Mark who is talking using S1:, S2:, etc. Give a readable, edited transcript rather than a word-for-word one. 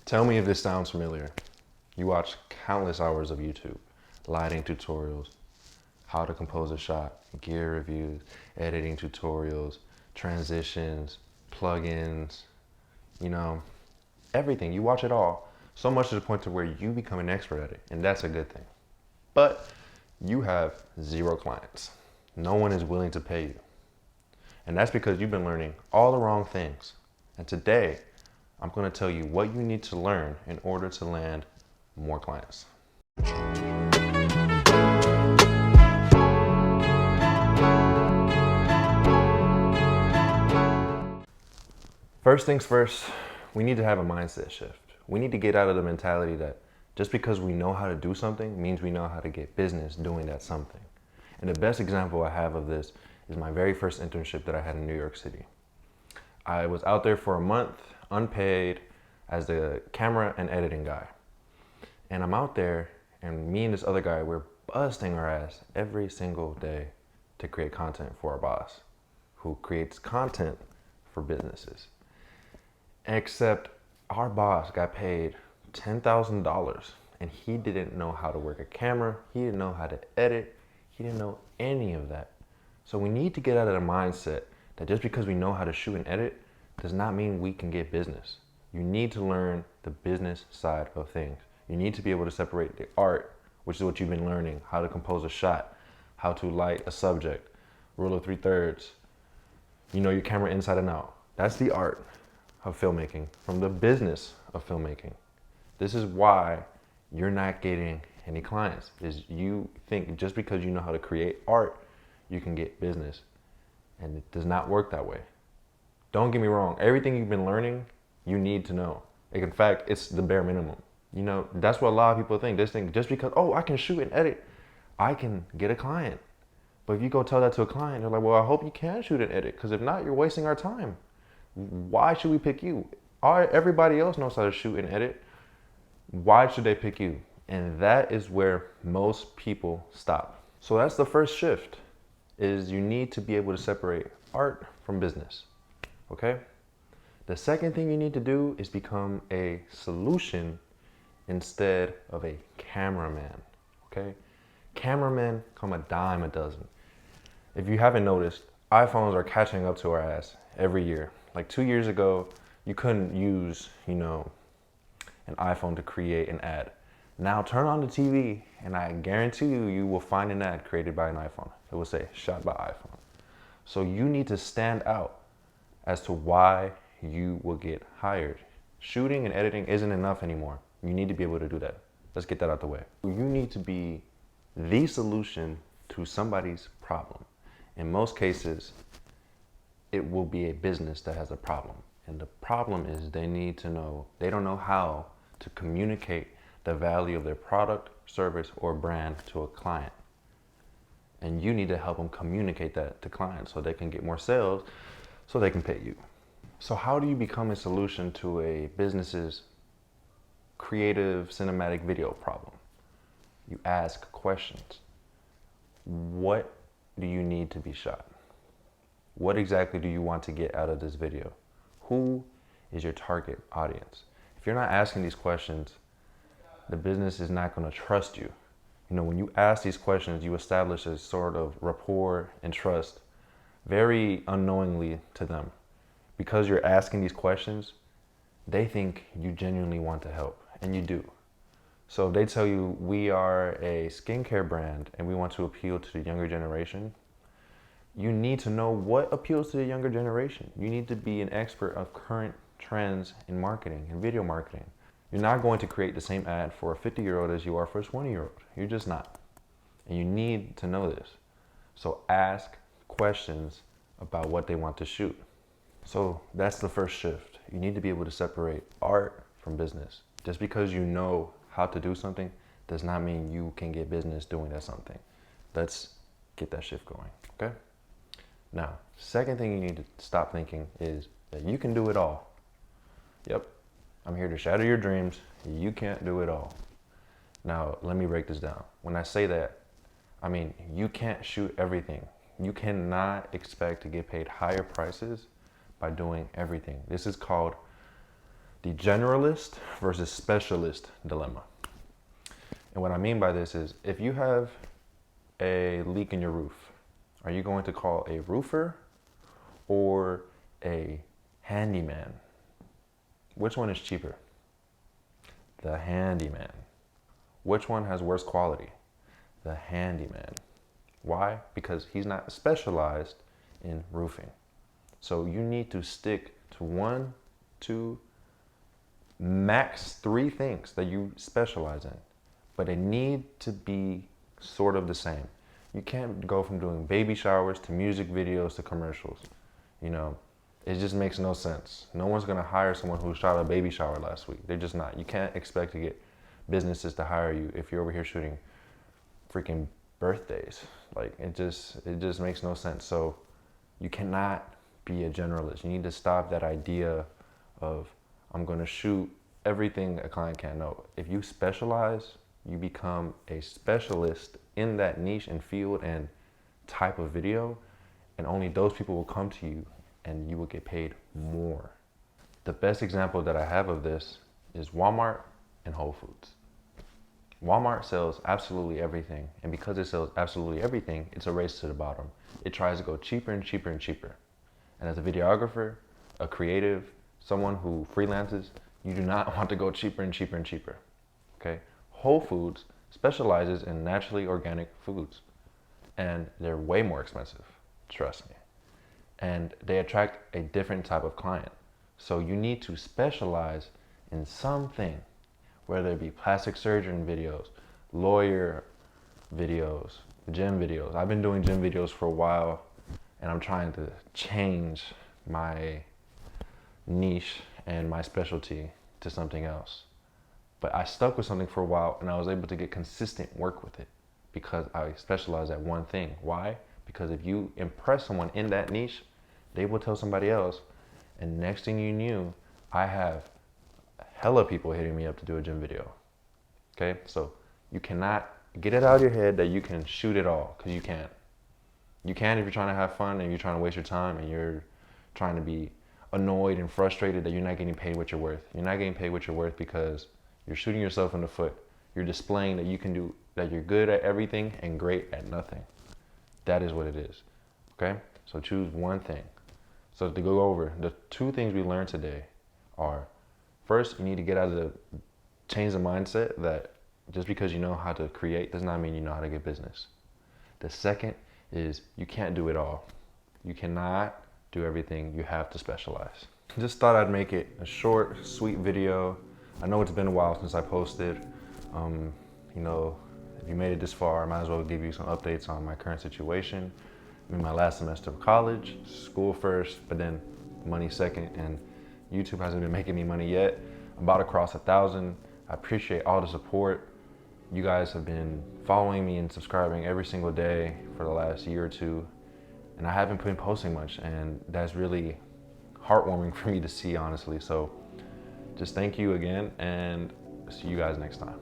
S1: Tell me if this sounds familiar. You watch countless hours of YouTube, lighting tutorials, how to compose a shot, gear reviews, editing tutorials, transitions, plugins, you know, everything. You watch it all, so much to the point to where you become an expert at it, and that's a good thing. But you have zero clients. No one is willing to pay you. And that's because you've been learning all the wrong things. And today, I'm going to tell you what you need to learn in order to land more clients. First things first, we need to have a mindset shift. We need to get out of the mentality that just because we know how to do something means we know how to get business doing that something. And the best example I have of this is my very first internship that I had in New York City. I was out there for a month, unpaid, as the camera and editing guy. And I'm out there, and me and this other guy, we're busting our ass every single day to create content for our boss, who creates content for businesses. Except our boss got paid $10,000 and he didn't know how to work a camera. He didn't know how to edit. He didn't know any of that. So we need to get out of the mindset that just because we know how to shoot and edit does not mean we can get business. You need to learn the business side of things. You need to be able to separate the art, which is what you've been learning, how to compose a shot, how to light a subject, rule of 3/3. You know your camera inside and out. That's the art of filmmaking, from the business of filmmaking. This is why you're not getting any clients, is you think just because you know how to create art, you can get business. And it does not work that way. Don't get me wrong, everything you've been learning, you need to know. Like, in fact, it's the bare minimum. You know, that's what a lot of people think. They think just because, oh, I can shoot and edit, I can get a client. But if you go tell that to a client, they're like, well, I hope you can shoot and edit, because if not, you're wasting our time. Why should we pick you? Everybody else knows how to shoot and edit. Why should they pick you? And that is where most people stop. So that's the first shift, is you need to be able to separate art from business, okay? The second thing you need to do is become a solution instead of a cameraman, okay? Cameramen come a dime a dozen. If you haven't noticed, iPhones are catching up to our ass every year. Like 2 years ago, you couldn't use, an iPhone to create an ad. Now turn on the TV and I guarantee you will find an ad created by an iPhone. It will say shot by iPhone. So you need to stand out as to why you will get hired. Shooting and editing isn't enough anymore. You need to be able to do that. Let's get that out the way. You need to be the solution to somebody's problem. In most cases, it will be a business that has a problem. And the problem is they don't know how to communicate the value of their product, service, or brand to a client. And you need to help them communicate that to clients so they can get more sales, so they can pay you. So how do you become a solution to a business's creative cinematic video problem? You ask questions. What do you need to be shot? What exactly do you want to get out of this video? Who is your target audience? If you're not asking these questions, the business is not going to trust you. When you ask these questions, you establish a sort of rapport and trust very unknowingly to them. Because you're asking these questions, they think you genuinely want to help, and you do. So if they tell you, we are a skincare brand and we want to appeal to the younger generation, you need to know what appeals to the younger generation. You need to be an expert of current trends in marketing and video marketing. You're not going to create the same ad for a 50-year-old as you are for a 20-year-old. You're just not. And you need to know this. So ask questions about what they want to shoot. So that's the first shift. You need to be able to separate art from business. Just because you know how to do something does not mean you can get business doing that something. Let's get that shift going, okay? Now, second thing you need to stop thinking is that you can do it all. Yep, I'm here to shatter your dreams. You can't do it all. Now, let me break this down. When I say that, I mean, you can't shoot everything. You cannot expect to get paid higher prices by doing everything. This is called The generalist versus specialist dilemma. And what I mean by this is, if you have a leak in your roof, are you going to call a roofer or a handyman? Which one is cheaper? The handyman. Which one has worse quality? The handyman. Why? Because he's not specialized in roofing. So you need to stick to 1, 2, max 3 things that you specialize in, but they need to be sort of the same. You can't go from doing baby showers to music videos to commercials. You know, it just makes no sense. No one's gonna hire someone who shot a baby shower last week. They're just not. You can't expect to get businesses to hire you if you're over here shooting freaking birthdays. Like, it just makes no sense. So you cannot be a generalist. You need to stop that idea of, I'm gonna shoot everything a client can. No, if you specialize, you become a specialist in that niche and field and type of video, and only those people will come to you and you will get paid more. The best example that I have of this is Walmart and Whole Foods. Walmart sells absolutely everything, and because it sells absolutely everything, it's a race to the bottom. It tries to go cheaper and cheaper and cheaper. And as a videographer, a creative, someone who freelances, you do not want to go cheaper and cheaper and cheaper, okay? Whole Foods specializes in naturally organic foods, and they're way more expensive, trust me. And they attract a different type of client. So you need to specialize in something, whether it be plastic surgeon videos, lawyer videos, gym videos. I've been doing gym videos for a while, and I'm trying to change my niche and my specialty to something else. But I stuck with something for a while, and I was able to get consistent work with it because I specialize at one thing. Why? Because if you impress someone in that niche, they will tell somebody else, and next thing you knew, I have hella people hitting me up to do a gym video. Okay, so you cannot get it out of your head that you can shoot it all, because you can't. You can if you're trying to have fun and you're trying to waste your time and you're trying to be annoyed and frustrated that you're not getting paid what you're worth. You're not getting paid what you're worth because you're shooting yourself in the foot. You're displaying that you can do, that you're good at everything and great at nothing. That is what it is, okay? So choose one thing. So to go over, the 2 things we learned today are, first, you need to get out of change the mindset that just because you know how to create does not mean you know how to get business. The second is, you can't do it all. You cannot do everything. You have to specialize. Just thought I'd make it a short, sweet video. I know it's been a while since I posted. You know, if you made it this far, I might as well give you some updates on my current situation. I'm in my last semester of college, school first, but then money second, and YouTube hasn't been making me money yet. I'm about to cross 1,000. I appreciate all the support. You guys have been following me and subscribing every single day for the last year or 2, and I haven't been posting much, and that's really heartwarming for me to see, honestly. So just thank you again, and see you guys next time.